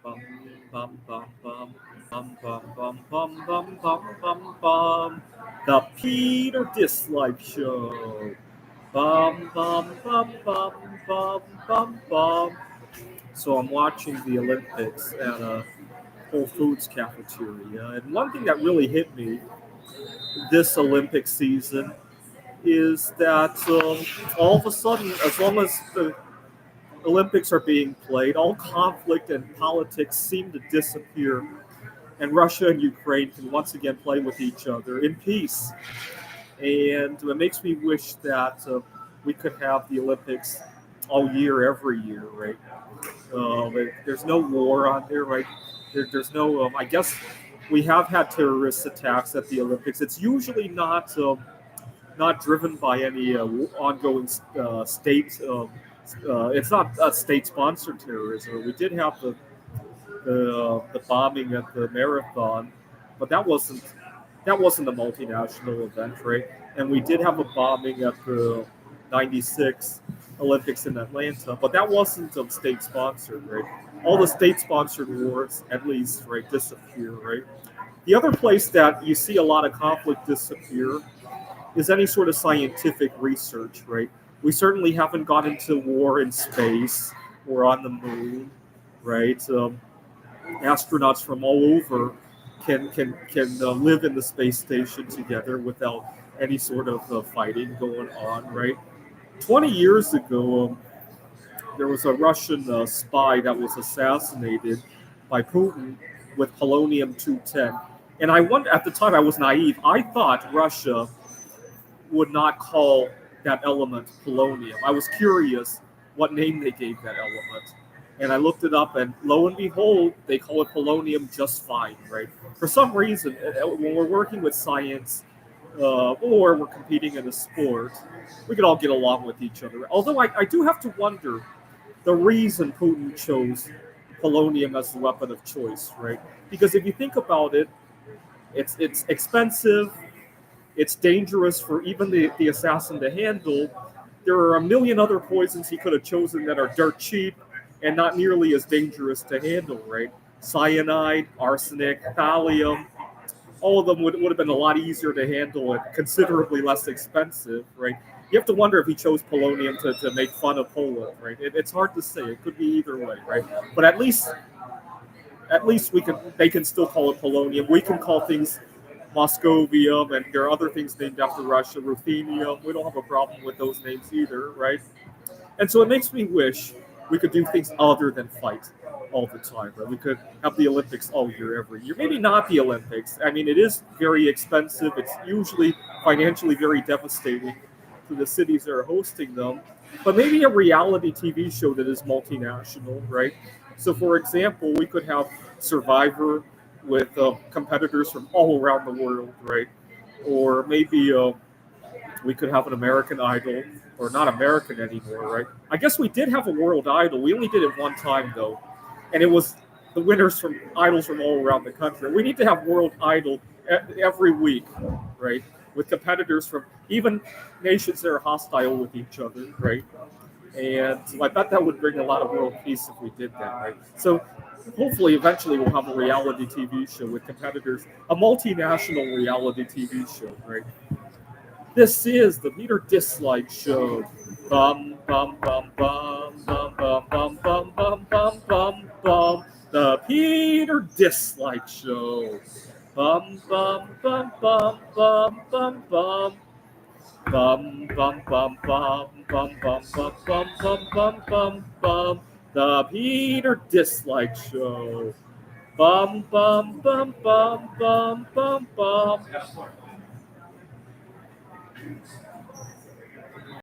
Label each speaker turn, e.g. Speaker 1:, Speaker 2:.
Speaker 1: Bum, bum, bum, bum, bum, bum, bum, bum, bum, bum, bum, bum. The Peter Dislike Show. Bum, bum, bum, bum, bum, bum, bum. So I'm watching the Olympics at a Whole Foods cafeteria, and one thing that really hit me this Olympic season is that all of a sudden, as long as the Olympics are being played, all conflict and politics seem to disappear, and Russia and Ukraine can once again play with each other in peace. And it makes me wish that we could have the Olympics all year, every year, right? There's no war on there, right? There's no. I guess we have had terrorist attacks at the Olympics. It's usually not driven by any ongoing state. It's not state-sponsored terrorism. We did have the bombing at the marathon, but that wasn't a multinational event, right? And we did have a bombing at the '96 Olympics in Atlanta, but that wasn't state-sponsored, right? All the state-sponsored wars, at least, right, disappear, right? The other place that you see a lot of conflict disappear is any sort of scientific research, right? We certainly haven't gone into war in space or on the moon, right? Astronauts from all over can live in the space station together without any sort of fighting going on, right? 20 years ago, there was a Russian spy that was assassinated by Putin with polonium 210. And I wonder, at the time, I was naive. I thought Russia would not call that element polonium. I was curious what name they gave that element. And I looked it up, and lo and behold, they call it polonium just fine, right? For some reason, when we're working with science or we're competing in a sport, we can all get along with each other. Although I do have to wonder the reason Putin chose polonium as the weapon of choice, right? Because if you think about it, it's expensive, it's dangerous for even the assassin to handle. There are a million other poisons he could have chosen that are dirt cheap and not nearly as dangerous to handle, right? Cyanide, arsenic, thallium, all of them would have been a lot easier to handle and considerably less expensive, right? You have to wonder if he chose polonium to make fun of Poland, right? It's hard to say. It could be either way, right? But at least they can still call it polonium. We can call things Moscovium, and there are other things named after Russia, ruthenium. We don't have a problem with those names either, right? And so it makes me wish we could do things other than fight all the time, right? We could have the Olympics all year, every year. Maybe not the Olympics. I mean, it is very expensive. It's usually financially very devastating to the cities that are hosting them. But maybe a reality TV show that is multinational, right? So, for example, we could have Survivor with competitors from all around the world, right? Or maybe we could have an American Idol, or not American anymore, right? I guess we did have a World Idol. We only did it one time though, and it was the winners from idols from all around the country. We need to have World Idol every week, right? With competitors from even nations that are hostile with each other, right? And so I bet that would bring a lot of world peace if we did that, right? So hopefully, eventually, we'll have a reality TV show with competitors, a multinational reality TV show, right? This is the Meter Dislike Show. Bum bum bum bum bum bum bum bum bum bum bum bum. The Peter Dislike Show. Bum bum bum bum bum bum bum. Bum bum bum bum bum bum bum bum bum bum bum bum. The Peter Dislike Show. Bum bum bum bum bum bum bum.